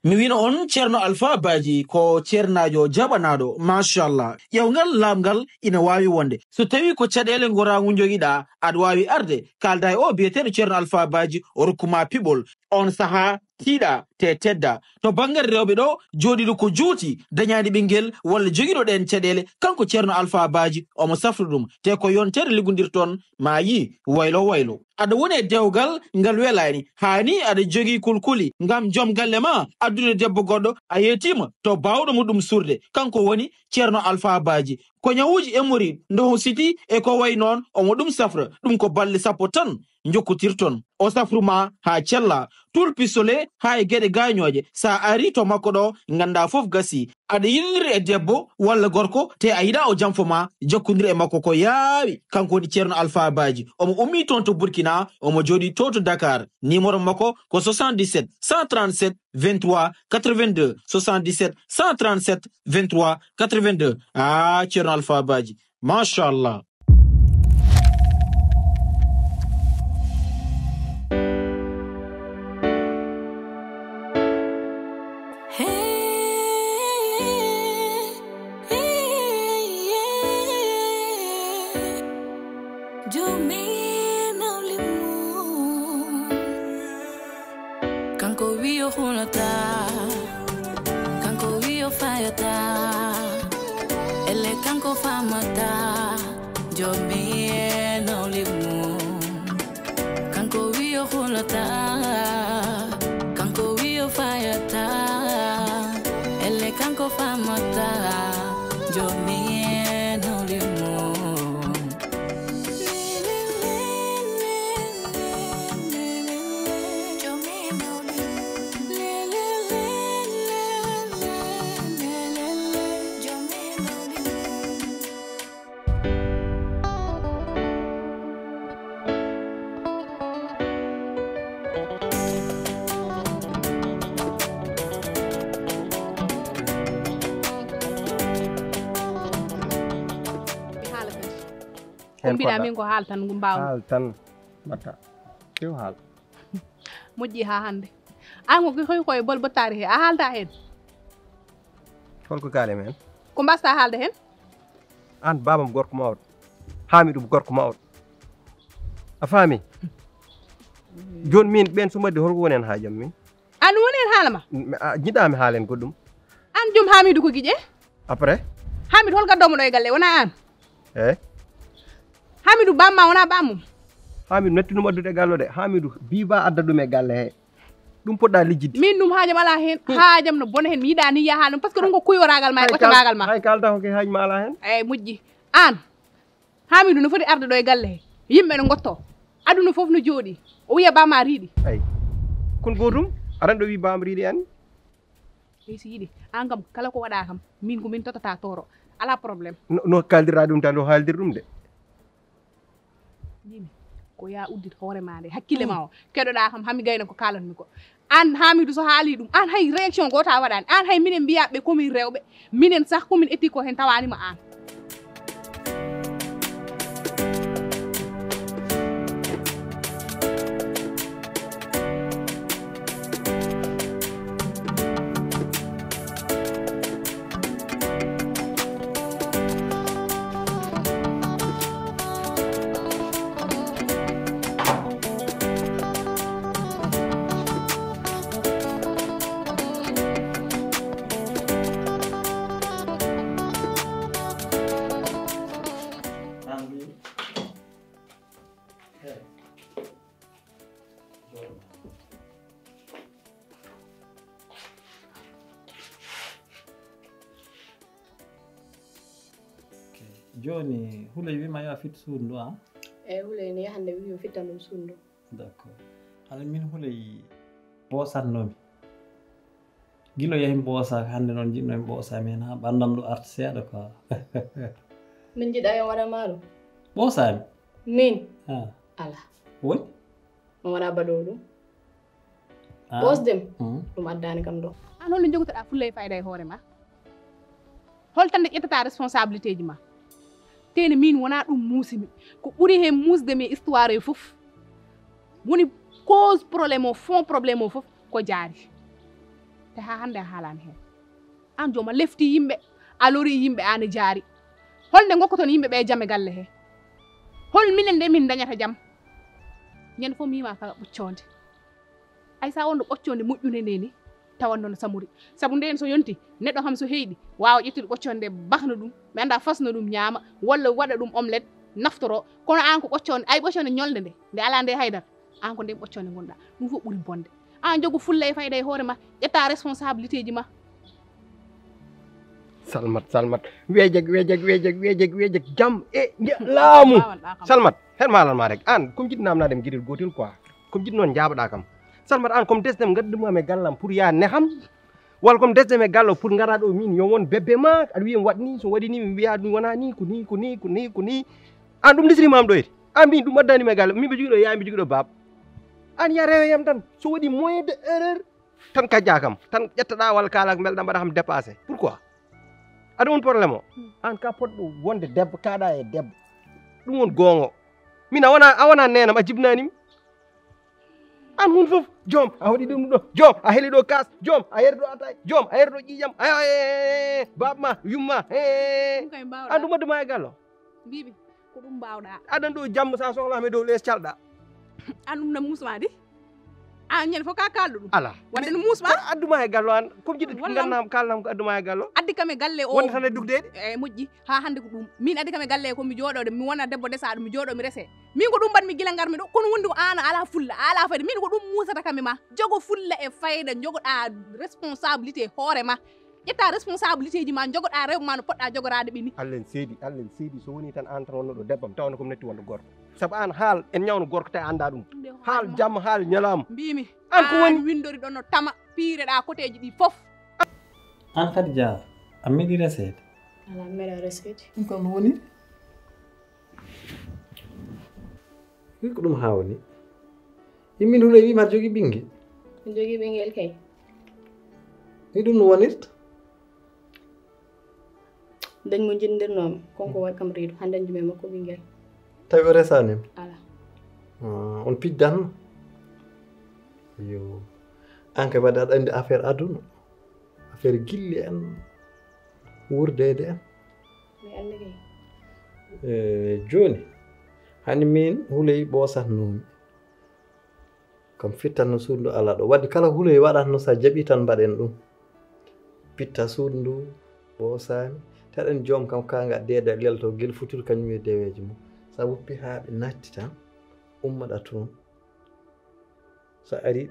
mi wino on Ceerno Alpha Badji ko ceernajo jaɓanaɗo machallah ƴewgal lamgal ina wawi wonde so tawi ko caɗele goragu joguiɗa aɗa wawi arde kalda e o biyeteɗo Ceerno Alpha Badji o rokkuma piɓol on saaha tiiɗa te tedda to banggal rewɓe ɗo joɗiɗo ko juuti dañani ɓinguel walla joguiɗo ɗen caɗele kanko Ceerno Alpha Badji omo safra ɗum te ko yontere liggodirton ma yi waylo waylo aɗa woni e dewgal ngal welani hani aɗa jogui kulkuli ngam joom galle ma addune debbo goɗɗo a yetima to bawɗo muɗum surde kanko woni Ceerno Alpha Badji ko ñawuji emori ndo siti e ko way noon omo ɗum safra ɗum ko balɗe sappo tan jokkotirton o safruma ha cella tul pisole ha e gueɗe gañoje sa ari to makko ɗo ganda foof gasi aɗa yiniri e debbo walla gorko te a yiɗa o janfoma jokkodiri e makko ko yaawi kanko woni Ceerno Alpha Badji omo ummi toon to Burkina omo joɗi to Dakar numéro makko ko 77 137 23 82 77 137 23 82 Ceerno Alpha Badji machallah. Kanko wiyo hulata, kanko wiyo fayata, ele kanko famata, jomi no limu. Kanko wiyo hulata, kanko wiyo fayata, ele kanko famata, jomi no limu. Kumbida min ko haal tan gumbaw haal tan batta tew haal moƴƴi ha hande an ko koy bol bottari he a haalta hen holko kaale men ko mbasta haalde hen an babam gorko mawɗo Hamidou gorko mawɗo a faami joni min ɓen sumadde holko woni hen haajam min an woni hen haalama jiɗami haalen goɗɗum an joom Hamidou ko guiƴe après Hamidou hol gaddomo ɗo e galle wona an eyi Hamidou bamma wona bammum Hamidou nattinum addude e gallo de Hamidou biba adda ɗum e galle he ɗum poɗɗa lijjidde min ɗum haajam ala hen haajam no bona hen mi yiɗa ni yaha ɗum par ce que ɗum ko kuyoragal ma e ɓoccamagal ma hay kalda ko ke haajma ala hen eyyi moƴƴi an Hamidou no foti arde ɗo e galle he yimɓe no gotto aduna foof no jooɗi o wiya bamma riiɗi eyi kon gotum aɗa ɗo wi bam riiɗi an ɓey si yiiɗi an kam kala ko waɗa kam min ko min totata toro ala probléme no kaldira ɗum tan ɗo haaldir ɗum de yimi ko ya uddit hoore ma nde hakkille ma o keɗoɗa kam hami gayna ko kalanmi ko an Hamidou so haali ɗum an hay réaction goto a waɗani an hay minen mbiyaɓe komin rewɓe minen sah komin etti ko hen tawanima an joni Houleye wima yo fit suudu ha eyyi Houleye ne hande wi fittan ɗum suudu d'accord ala min Houleye bosatnomi guilo yahin boosaka hande noon jinnomi boosa men ha ɓandam ɗo arta seeɗa quoi min jiɗa yon waɗa maɗum boosami min ala woni mi waɗa baɗo ɗum ɓosdem ɗum addani kam ɗo an holno jogotoɗa fulla e fayida e hoore ma holtande ƴettata responsabilité ji ma tene min wona ɗum muusimi ko ɓuuri hen muusde mi histoire e foof woni cause probléme o fond probléme o foof ko jaari te ha hande a haalani hen an joma lefti yimɓe a lori yimɓe an e jaari holnde gokkoton yimɓe ɓe jaam e galle he hol minen nde min dañata jaam ñande fof mi yima kala ɓocconde ay sa wonɗo ɓocconde moƴƴude nde ni tawan noon samuri saabu nden so yonti neɗɗo kam so heyɗi wawa ƴettude ɓocconde bahna ɗum ɓe anda fasna ɗum ñaama walla waɗa ɗum omelette naftoro kono an ko ɓocconde ay ɓocconde ñolde nde ala nde haydara an ko nden ɓocconde gonɗa ɗum fof ɓuuri bonde an jogo fulla e fayda e hoore ma ƴetta responsabilité ji ma salmat weejeg jam e laamu salmat hen maalanma rek an comme jiɗi namnade mi gueɗel gotel quoi comme jiɗi noon jaaɓaɗa kam salmat an comme desdem gaddumam e gallam pour ya neham walla comme desdem e gallo pour gara ɗo min yo won bébé ma aɗa wiya mi waɗni so waɗi ni mi wiya ɗum wona ni ko ni an ɗum desrimam ɗo an min ɗum addanimi e galle min ɓe jogiɗo yaha mi jogiɗo baab an ya rewoyam tan so waɗi moyen de erreur tan kajja kam tan ƴettaɗa walla kala ko belɗa mbaɗa kam dépassé pourquoi aɗa won probléme o an ka poɗɗo wonde debbo kaɗa e debbo ɗum won gongo min a wona nenam a jibnanimi an hun fof joom a waɗi ɗum ɗo joom a heeli ɗo kas joom a yeri ɗo atay joom a yeri ɗo ƴiƴam babma yumma an ɗum wadduma e gallo mbiɓi ko ɗum mbawɗa aɗan ɗo jamma sa sohlama e dow less calɗa an ɗum no musma di an ñande fof ka kalɗo ɗum ala wadde no musma adduma e gallo an comme jiɗi gandam kalnam ko adduma e gallo addi kam e galle o wonde tan e dugdeɗe e moƴƴi ha hande ko ɗum min addi kam e galle komi jooɗode mi wona debbo desaɗo mi jooɗo mi rese min ko ɗum mbaɗmi gila garmi ɗo kono wondi ko an ala fulla ala fayda min ko ɗum musata kam e ma jogo fulla e fayda jogoɗa responsabilité hoore ma ƴetta responsabilité ji ma jogoɗa rewɓe ma no poɗɗa jogorade ɓe ni Allah en seedi so woni tan an tan wonno ɗo debbam tawno komi netti wonde gorko saabu an haal en ñawno gorko tawi anda ɗum haal jamma haal ñalama mbimi an ko woni windori ɗon no tama piireɗa côté ji ɗi foof an kadi dia a meeɗi resede ala meeɗa resede ɗum kam no woni ko ɗum hawni yimmin hule wima aɗa jogui ɓinguel mi jogui ɓinguel kay ni ɗum no wonirta dañ mo jindirnomi konko waɗi kam reedu ha dañjumi e makko ɓinguel tawi o resanima ala on pijjanno yo an kay waɗi aɗa andi affaire aduna affaire gilli en wurdede en mi andi kay joni hani min huuley ɓosatnomi kam fittanno suudu ndu ala ɗo wadde kala huuley waɗatno sa jaaɓi tan mbaɗen ɗum pitta suudu ndu ɓosami taɗen joom kam kanga deeda lelto guel futuro kañum e deweji mum sa woppi ha ɓe natti tan ummoɗa toon so ari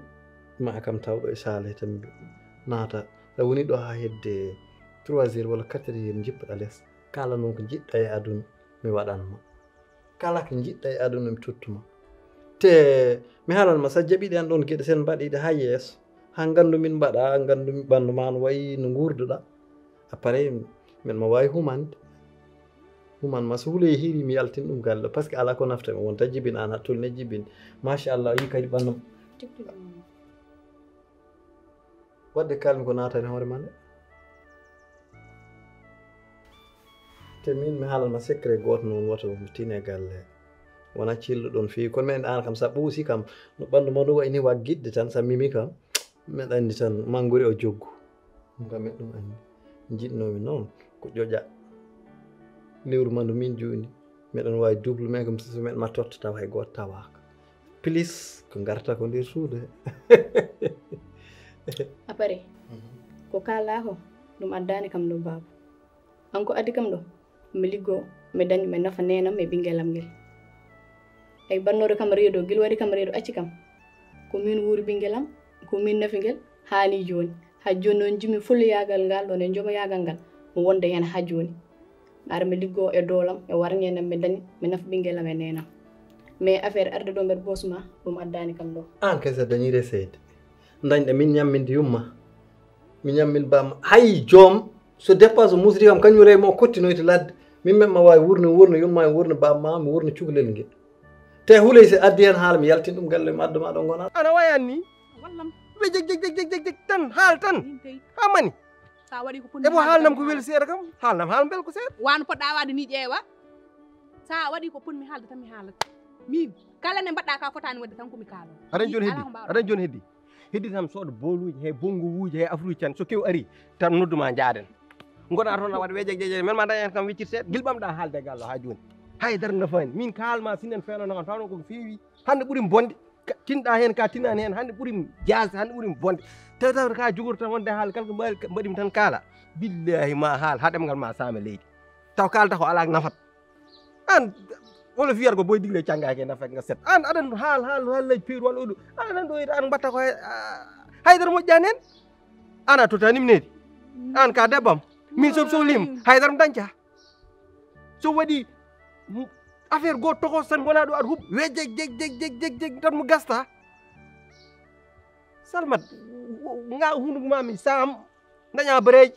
ma kam tawɗo e saale tan naata sa woni ɗo ha hedde 3 heures walla 4 heures jippaɗa less kala noon ko jiɗɗa e aduna mi waɗanma kala ko jiɗɗa e aduna mi tottuma te mi haalanma sa jaɓiɗen ɗon gueɗe sen mbaɗiɗe ha yeeso ha gandu min mbaɗa gandu min ɓandu ma no wayi no gurduɗa après min ma wawi humande human ma so huuloyi hiiri mi yaltin ɗum galle par ce que ala ko naftami wonta jibin an hattol ne jibin machallah yi kadi ɓanndu wadde kalmi ko natani hoore ma nde te min mi haalanma secret goto noon woto mi tine galle wona cillo ɗon fewi kono men an kam sa ɓuusi kam no ɓanndu ma ɗum wayni waggiɗde tan sa mimi kam meɗa andi tan manggori o joggu ɗum kam meɗ ɗum andi jiɗnomi noon ko ƴoƴa lewru ma ndu min joni meɗen wawi double men comme so meɗen ma totta taw hay goto tawaka plus ko garta ko nder suudu he après ko kala ko ɗum addani kam ɗo baba an ko addi kam ɗo mi liggo mi dañi mi nafa nenam e ɓinguelam ngel ay bannore kam reedo guel waɗi kam reedo acci kam ko min wuuri ɓinguelam ko min nafi ngel haani joni ha joni noon jimi fulla yagal ngal ɗon e jooma yagal ngal mo wonde hen ha joni ara mi liggo e doolam e warñenam mi dañi mi nafa ɓinguelam e nenam mais affaire arde ɗo mbeɗa bosma ɗum addani kam ɗo an kese dañi resede dañɗe min ñamminde yumma mi ñammin bamma hay joom so dépense musri kam kañum rewi mo kottinoyte ladde min men ma wawi wurno yumma e wurno bamma mi wurno cukalel ngel te huuley so addi hen haala mi yaltin ɗum galle mi adduma ɗo gona ana wayanni wallam ɓe jeg tan haal tan ha mani sa waɗi ko ebo haalnam ko weeli seeɗa kam haalnam haal bel ko seeɗa wano poɗɗa wade ni ƴeewa sa waɗi ko ponmi haalde tan mi haalata min kala nde mbaɗɗa ka fotani wadde tan komi kaalo aɗan joni heddi hedditam sooda boluji he bongo he afruji tan so kew ari tan nodduma jaaden gona toon a waɗa weeje men ma dañan kam weccir seeɗa gilɓamɗa haalde gallo ha joni haydara nafani min kalma sinen fenano kan fawno ko feewi hande ɓuuri bonde tinɗa hen ka tinani hen hande ɓuuri jasde hande ɓuuri bonde taw ka jogorta wonde haal kala ko mbaɗimi tan kaala billahi ma haal ha ɗemgal ma saama leydi taw kalta ko ala nafat an wala fiyata ko boy digle cangaki nafat nga set an aɗan haal lay peeru walla oɗo aɗan ɗo an mbatta ko haydara moƴƴani hen ana totanimi nedi an ka debbam min somi sohlima haydara mi dañca so waɗi affaire goto tokos tan gona ɗo aɗa huuɓ we jeg tan mo gasta Salmat nga hunduko mami sam daña bareji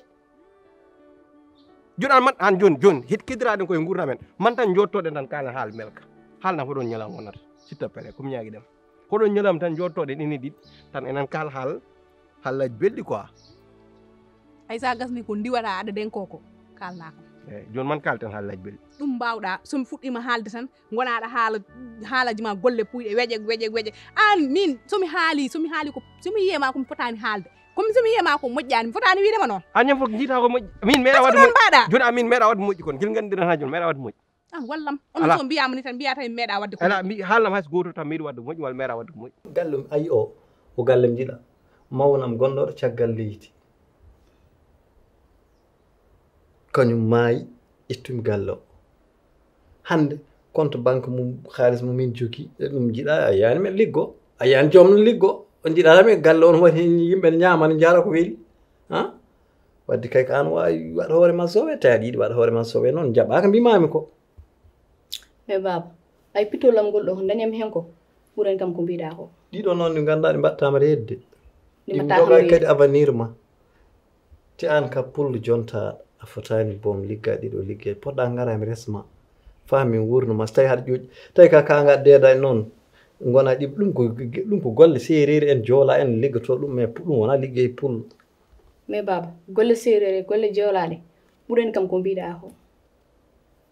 joni an man an joni hit kidiraɗen koye gurdam en man tan jottoɗen tan kalen haal melka haalna hoɗon ñalam wonata s'il te plaît komi ñaagui ɗem hoɗon ñalam tan jottoɗen ini ɗiɗi tan enen kal haalaji belɗi quoi ay sa gasni ko ndiwata aɗa den koko kalna kam eyyi joni man kalten haalaji belɗi ɗum mbawɗa somi fuɗɗima haalde tan gonaɗa haalaji ma golle puyɗe weƴe an min somi haali ko somi yiyema komi fotani haalde komi somi yiyema ko moƴƴani mi fotani widema noon añam fof jiita ko moƴƴi min meeɗa wadde moƴƴi joni amin meeɗa wadde moƴƴi kon gil gandiran ha joni meeɗa wadde moƴƴi an wallam on so mbiyama ni tan mbiyata mi meeɗa wadde ko ala mi haalnam hayso goto tan miɗa wadde moƴƴi walla meeɗa wadde ko moƴƴi galle ayi o galle mi jiiɗa mawnam gonɗoɗo caggal leydi kañum maayi ittumi galle o hande compte banque mum haaliss mum min jogui ɗum jiiɗa a yani men liggo a yani joomno liggo on jiiɗatami galle on waɗi yimɓe ñamani jaara ko weeli ha wadde kay ko an wawi waɗa hoore ma sowe tawi aɗa yiiɗi waɗa hoore ma sowe noon jaɓaka mbimami ko mais baba ay pitolam ngol ɗo ko dañami hen ko ɓuurani kam ko mbiɗa ko ɗiɗo noon ɗi ganduɗa ɗi mbattama redde ɗi ɗi jogaki kadi avenir ma te an ka pullo jonta a fotani boom ligga ɗiɗo liggey poɗɗa gara mi resma famin wurnuma so tawi haɗa ƴoƴi tawi ka kanga deedani noon gona ɗi ɗum ko golle sereri en joola en liggoto ɗum mais ɗum wona liggey pullo mais baba golle sereri golle joolaɗe ɓuurani kam ko mbiɗa ko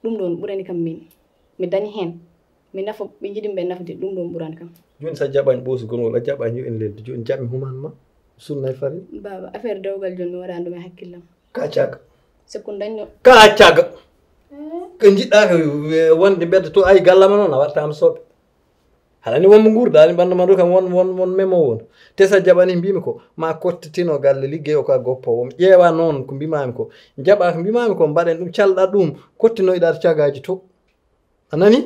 ɗum ɗon ɓuurani kam min mi dañi hen mi nafa ɓe jiiɗi ɓe nafde ɗum ɗon ɓuurani kam joni sa jaɓani ɓoosugol a jaɓani yo en lelde joni jaɓmi human ma sunnay fari baba affaire dewgal joni mi waɗani ɗum e hakkillam ka cagga c'est ko dañno ka cagga ko jiɗɗa ko wonde mbedda to ay gallama noon a wattama soɓe haɗani wonmo gurɗani ɓandu ma ɗo kam won memo won te sa jaɓani mbimi ko ma kottatino galle liggey o ka goppowo mi ƴeewa noon ko mbimami ko jaɓa ko mbimami ko mbaɗen ɗum calɗa ɗum kottinoyɗa to cagaji to a nani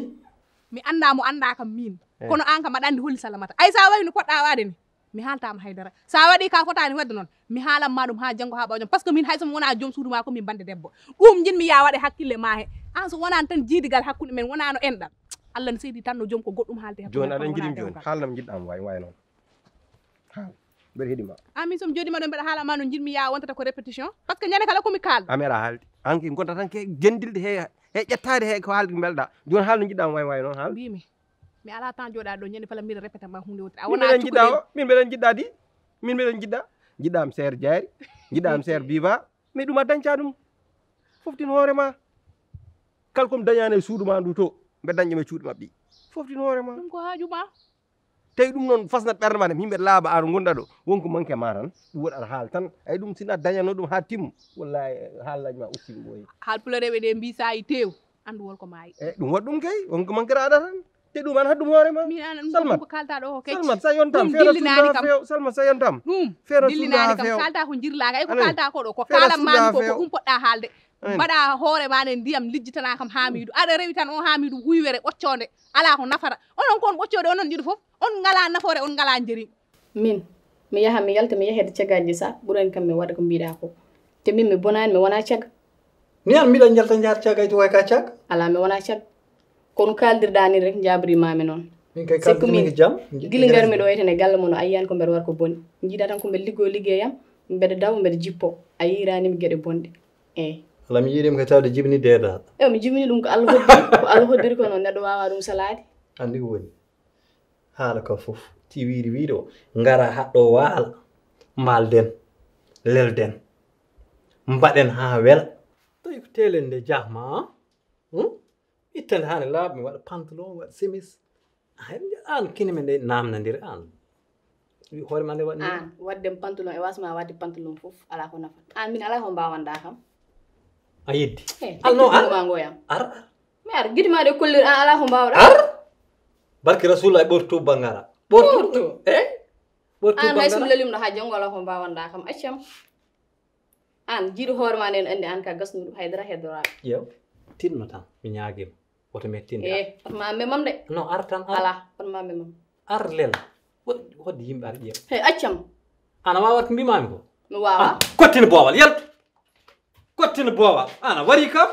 mi anda mo anda kam min kono an kam aɗa andi holi Salamata ay sa wawi no poɗɗa wade ni mi haaltama haydara sa waɗi ka fotani wadde noon mi haalanma ɗum ha janggo ha ɓawjam par ce que min hay somi wona joom suudu ma ko min bande debbo ɗum jinmi ya waɗe hakkille ma he an so wonani tan jiidigal hakkude men wonano enɗam Allah ne seydi tan no joom ko goɗɗum haalde joni aɗa jiiɗim joni haalnam jiɗɗam way noon haal mbeɗa heeɗima amin somi joɗima ɗo mbeɗa haalama no jinmi ya wontata ko répétition par ce que ñande kala komi kalɗo a meeɗa haalde an ki gonta tan ke gendilde he ƴettade he ko haalde ko belɗa joni haal no jiɗɗama way noon haal mbimi mi ala temps joɗade ɗo ñande fala mbiɗa répété ma hunde wotiri a min mbeɗen jiɗɗa o min mbeɗen jiɗɗa di min mbeɗen jiɗɗa jiɗɗam seere jaari jiɗɗam seere biba mais ɗum a dañca ɗum foftin hoorema kala komi dañani e suudu ma ndu to mbeɗa dañƴema e cuuɗi mabɓe foftin hoorema ɗum ko haajuma tawi ɗum noon fasnat ɓerde ma yimɓe laaɓa an gonɗa ɗo wonko manque ma tan ɗum waɗi aɗa haal tan ay ɗum sina dañano ɗum ha timmu wallahi haalaji ma ustiɓe ɓooyi haal puloreɓe ɗe mbi sa yi tew andu wolko maayi eyyi ɗum waɗi ɗum kay wonko manquera aɗa tan te ɗum an haddum hoorema Salmat ko kalta ɗo ko kecci Salmat sa yontam feere suudu ha feew Salmat sa yontam ɗum feere suudu dillinani ha kam feew kalta ko jirlaga ay ko kalta ko ɗo ko feere kalam suudu mami ha ko feew. ko ɗum poɗɗa haalde mbaɗa hoore ma nen ndiyam lijjitana kam Hamidou aɗa rewi tan on Hamidou huywere ɓoccode ala ko nafata onon kon ɓoccode onon ɗiɗo foof on ngala nafoore on ngala jeri min mi yaha mi yalta mi yahede caggaji sa ɓuurani kam mi waɗa ko mbiɗa ko te min mi bonani mi wona cagga ni an mbiɗa jalta jaar cagga to way ka cagga ala mi wona cagga kono kaldirɗa ni rek jabrimami noon min kay kaldirmi jam guila garmi ɗo waytene galle mono a yiyani ko mbeɗa waɗa ko boni jiiɗa tan ko mbeɗa liggo liggeyam mbeɗa daw mbeɗa jippo a yiranimi gueɗe bonɗe eyyi ala mi yiɗima kay tawde jibini deedaɗo eyi mi jibini ɗum ko Allah hoddiri ko Allah hoddiri ko noon neɗɗo wawa ɗum salade andi ko woni haala ka fof ti wiiri wiiɗo ngara haɗɗo waala mbalden lelden mbaɗen ha wela tawi ko telen nde jahma ittande hane laaɓa mi waɗa pantalon waɗa sémis an kini men nde namnodiri an hoore ma nde waɗni an wadde pantalon e wasma wadde pantalon fof ala ko nafa an min ala ko mbawanda kam a yeddi alno ma ngoyam ar mi ar gidima de kollir an ala ko mbawda ar barki rasulullah ɓortu bangara ɓortu ɓortu an hay bangara sum lelim no ha jongo ala ko mbawanda kam accam an jiiɗo hoore ma nden andi an ka gasnuɗo haydara heddora yew tinno tan mi ñaaguima woto mi tinde ma memam de non ar tan ala ma memam ar lel hodde yimɓe ar ƴeew hey accam ana wawa ko mbimami ko mi wawa kottine boowal yaltu kottine boowal ana wari kam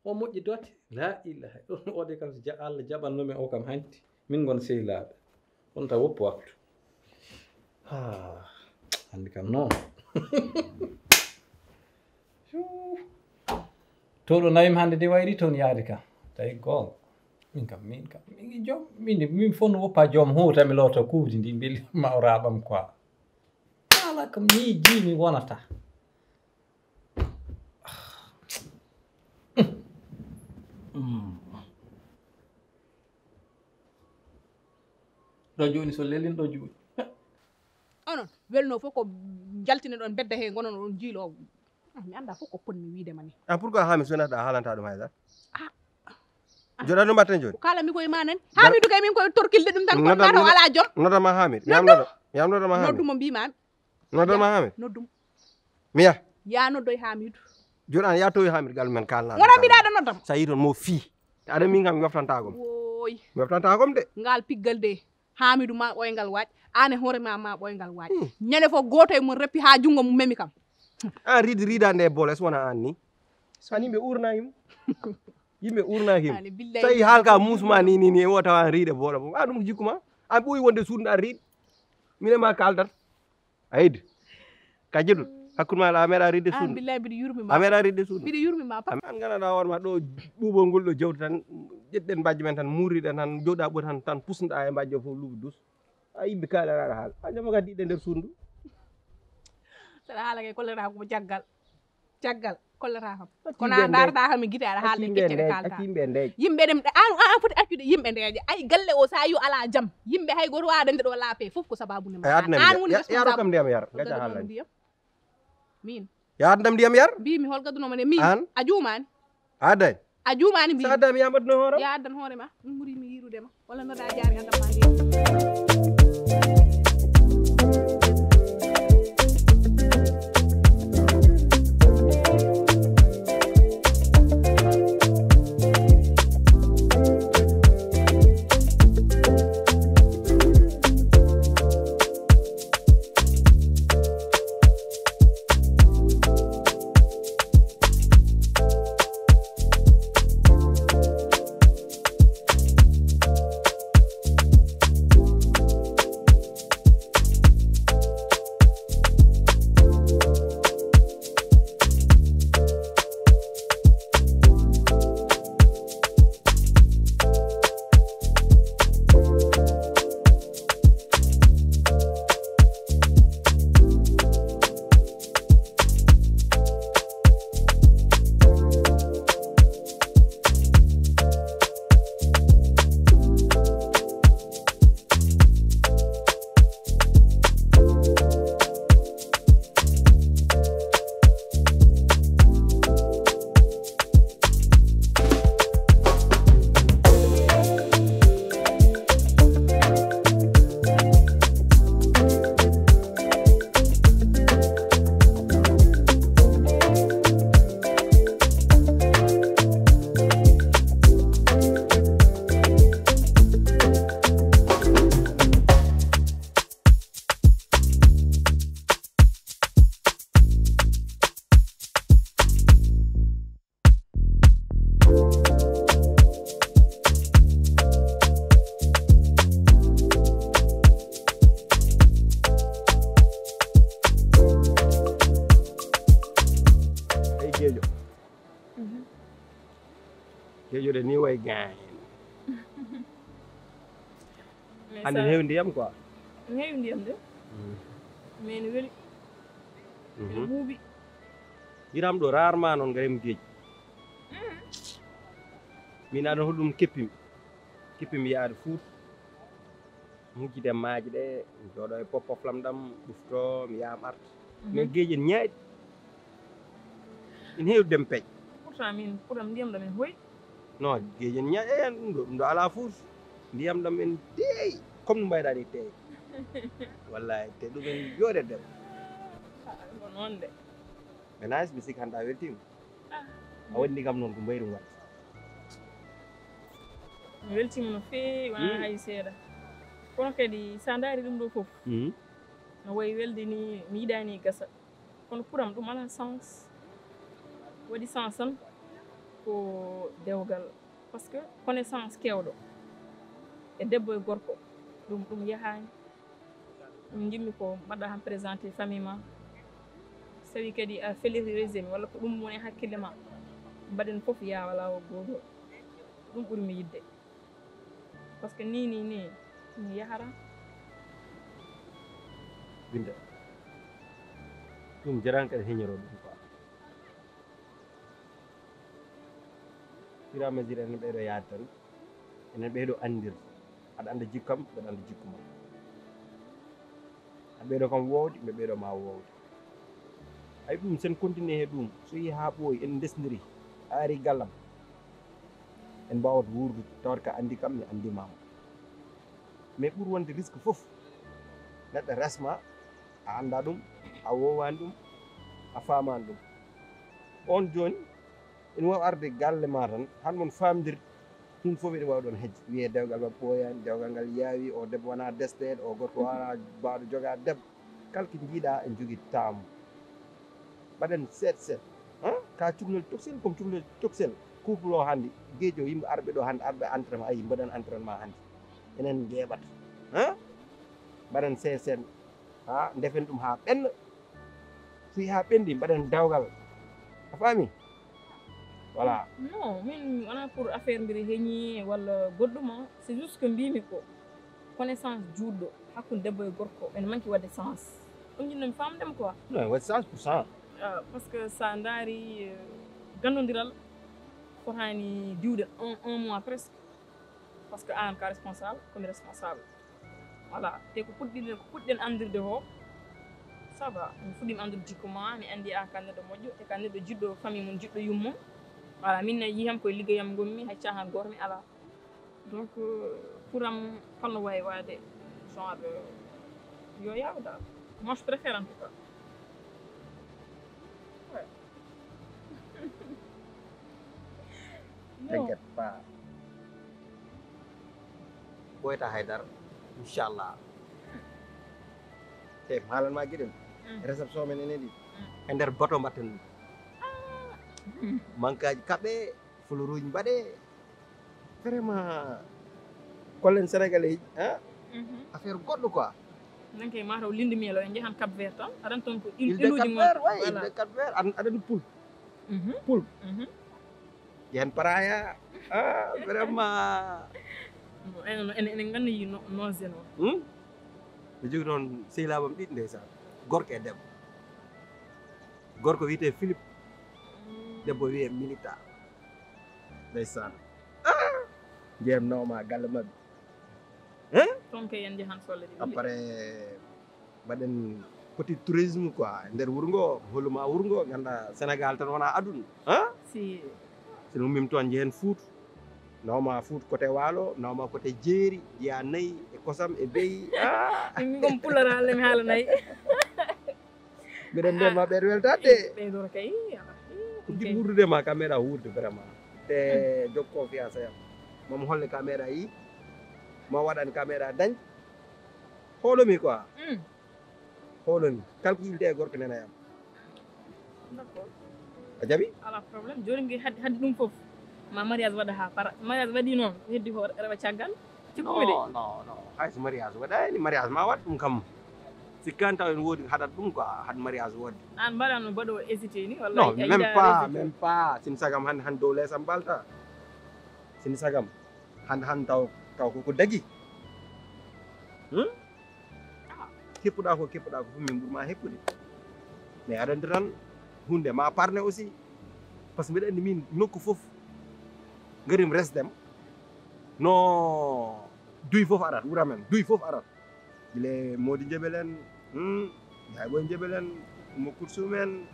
o moƴƴi dote la ilaha ode kam so Allah jaɓannomi o kam hanti min gon sehilaɓe on taw woppu waktu hande kam noon to ɗo nawimi hande de wayri toon yaade kam tawi gonga min kam min joom min fof no woppa joom huuta mi looto kuudi ndi beeli ma o raɓam quoi ala kam ni jiimi wonata ɗo joni so lelin ɗo juuɗe onon welno fof ko jaltine ɗon bedda he gonon ɗon jiilowo mi anda fof ko ponmi wiidema ni pourquoi ha mi sonata ɗa haalanta ɗum haydara joɗa ɗum mbatten joni kala mi koye ma nani Hamidou kay min koye torkilde ɗum tan ko nataw ala joom nodama Hamid yamnodama Hamid noddumo mbimami nodama Hamid noddumo miya ya noddoye Hamidou joni an ya towi Hamid gal men kalna wona mbiɗaɗa noddam sa yi toon mo fii aɗa min kam mi waftantagom oy mi waftantagom de ngal piggal de Hamidou ma ɓoyngal waaj an e hoore ma ɓoyngal waaj ñande fof goto e mum reppi ha jungo mum memi kam an ridande e boles wona an ni an yimɓe urna himo yimɓe urna himo tawi haalka musma ni e o tawa an riide booɗa mum a ɗum jikkuma an ɓooyi wonde suudu an riid mine ma kaldat a yidde ka jeɗuɗ hakkude ma a meeɗa riidde suudu billahi mbiɗa yurmima a meeɗa riidde suudu mbiɗa yurmima pat an ganduɗa hoore ma ɗo ɓuuɓol ngol ɗo jewte tan ƴeɗɗen mbajjo men tan murriɗen tan jooɗa ɓo tan pusnoɗa e mbajjo fof luuɓi dus a yimɓe kaalaɗaɗa haala a jama kadi ɗiɗe nder suudu saɗa haala kay kollata komo caggal kollata kam kono a darata kam e guite aɗa haalde keccere kalta yimɓe ndeeƴ yimɓe ɗem an foti accude yimɓe ndeeƴa ay galle o sa yi ala jaam yimɓe hay goto wawa dañde ɗo laape fof ko sababude ma an woni yaro kam ndiyam yar gaca haala min yaadnam ndiyam yar mbimi hol gadunoma de min an a juumani adday a juumani mbimi sa addami yamadno hoore ya addan hoorema ɗum ɓuurimi yirudema walla noɗa jaari addam ma ndi jeejoɗe ni way gaen hande ne heewi ndiyam quoi ne heewi ndiyam de mais ne weli ene huuɓi yiram ɗo rarement noon garemi geeƴi min aɗa hoɗum keppimi kippimi yaade Fuuta mujjide maaje ɗe mi jooɗo e poppoflam ɗam ɗufto mi yaham arta mais geeƴi en ñaaɗi ina heewi dem peej pourtant min ɓuuram ndiyam ɗam en hoyi non geeƴi en ñaaƴi en ɗum ɗo alaa Fuuta ndiyam ɗam en teeyi comme no mbayɗaa ni teeyi wallahi te ɗum en jooɗe dem ko noon de ɓe nayi mi sikki hannde a weltima a waɗini kam noon ko mbayri waɗi mi weltima no feewi wona hay seeɗa kono kadi sa ndaari ɗum ɗo fof no wayi welde ni mi yiɗani gasa kono ɓuuram ɗum ala sens waɗi sens tan ko dewgal par ce que connaissance kewɗo e debbo e gorko ɗum yahani ɗum jimmi ko mbaɗɗa han présenté famille ma so tawi kadi a feliri résumé walla ko ɗum woni hakkille ma mbaɗen fof yaawa laawol gotol ɗum ɓuurmi yidde par ce que ni mi yahara Binta ɗum jarani kadi heñoro ɗum quoi fur et à mesure enen ɓeyɗo yaade tan enen ɓeyɗo andir aɗa anda jikkam mbeɗa anda jikkuma a ɓeyɗo kam wowde mbe ɓeyɗo ma wowde ay ɗum sen continue he ɗum so yeehi ha ɓooyi en desdiri a ari gallam en mbawat wuurdude tawat ka andi kam mi andimama mais ɓuuri wonde risque fof neɗɗo resma a anda ɗum a wowani ɗum a famani ɗum on joni ene wawi arde galle ma tan hanmon famdir ɗum fof ene wawi ɗon hejje wiye dewgal ma ɓooyani dewgal ngal yaawi o debbo wona desteɗo o gorko wona mbawɗo jogade debbo kala ko jiiɗa en jogui taamu mbaɗen seeɗa ka cukalel toksel comme cukalel toksel couple o hannde geejo yimɓe arɓe ɗo hannde arɓe entraînement ayi mbaɗen entraînement hannde enen jeeɓata mbaɗen seeɗa defen ɗum ha ɓenna so yi ha ɓendi mbaɗen dawgal a faami voilà non min wona pour affaire mbiri heeñi walla goɗɗuma c'est juste que mbimi ko connaissance juutɗo hakkude debbo e gorko ene manque wadde sens ɗum jinnomi famdema quoi non waɗi 100% par ce que sa ndaari gandodiral fotani diwde un mois presque par ce que an ka responsable komi responsable voilà te ko puɗɗiɗen andirde ho ça va mi fuɗɗima andude jikko ma mi andi a ka neɗɗo moƴƴo e ka neɗɗo jiɗɗo famille mum jiɗɗo yummum voilà min yiyam koye liggeyam gommi hay cahan goto mi ala donc pouram holno wawi wade genre yo yaw dal moi je préfère en tout cas ouais. t'inquiète pas ɓoyta haydara inchallah te maalanma gueɗel réception men enen ɗi e nder bato mbatten ɗum mankaji kaɓe fleuruji mbaɗe vraiment kollen sénégalais ji affaire goɗɗo quoi nanke mataw linde mielo en jahan Cap Vert tan aɗan toon ko île de Cap Vert way île de Cap Vert aɗani poul yen paraya vraiment enen ganndi nozen o mi jogi toon sehlabam ɗiɗi ndeysan gorko e debbo gorko wiyete Philippe debbo wiye Milita ndeysan jeeyam nawma galle mabɓe toon kay en jahan solle ɗi après mbaɗen petit tourisme quoi nder wuuro ngo holluma wuuro ngo ganda Sénégal tan wona aduna si sino ummimi toon jehen Fouta nawma Fouta côté Waalo nawma côté Jeeri jiya nayyi e kosam e beyi min gom pullara halle mi haala nayyi mbiɗen ndema ɓeɗo weltade ɓeydoro kay ko jiɗi wurdude ma ka meeɗa wuurde vraiment te jog confiance yam mamo holle ka meeɗa yi ma waɗani ka meeɗa dañ hoolomi quoi hoolomi kala ko yilde e gorko nena yam d'accord a jaɓi ala probléme joni mbi hadde ɗum foof ma mariage waɗa ha para mariage waɗi noon heddi ko rewa caggal cikkumi de non hayso mariage waɗani mariage ma waɗ ɗum kam sikkani taw en woodi haɗat ɗum quoi haɗ mariage wodde an mbaɗano mbaɗo hésité ni walla non même pas sin sagam hande dow leesam balta sin sagam hande taw koko dagui keppuɗa ko fof min ɓuurma heppude mais aɗa andi tan hunde ma parne aussi par ce que mbiɗa andi min nokku fof garim resdem non duy fof arat wura men duy fof arat bile modi jebelen yaay boy jebelen mo kursu men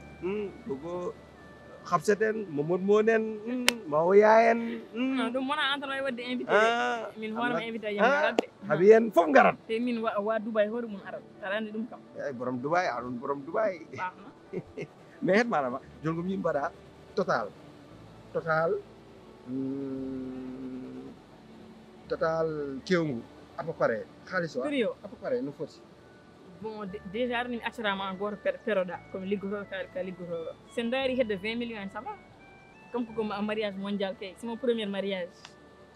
dogo xabseten mo mod monen ma yayen ɗum wona entano wadde invité min hoorema invité yam garat de habiyen fof garat te min wa Dubai hoore mum arat aɗa andi ɗum kam ay borom Dubai aɗon borom Dubai ɓaxna mais het manama jongom yim mbaɗa total kewngu à peu près xaalis o prix o à peu près no foti bon déjà aɗa mi accarama an goto peroɗa komi liggotoɗo ka liggotoɗo sen daari hedde 20 millions en ça va comme ko mariage mondial kay c'est mon premier mariage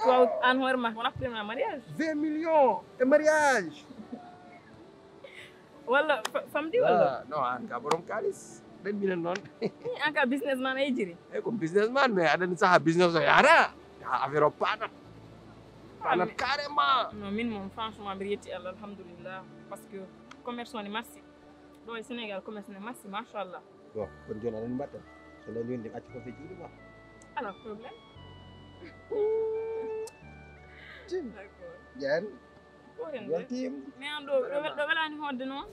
to an hoorema wona premier mariage 20 millions e mariage walla famdi walla non an ka borom kalis ɗen minen noon an ka businessman a yejiri e comme businessman mais aɗani saaha business o yaara affaire o paɗat carrément non min moom franchement mbiɗa yetti Allah alhamdulillah parce que commerce o ne marsi ɗo e Sénégal commerce ne marsi machallah bon kon joni aɗani mbatten so nden joni acci fof e juuɗe ma ala problème d'accord jen ko hen weltima mais an ɗo welani hodde noon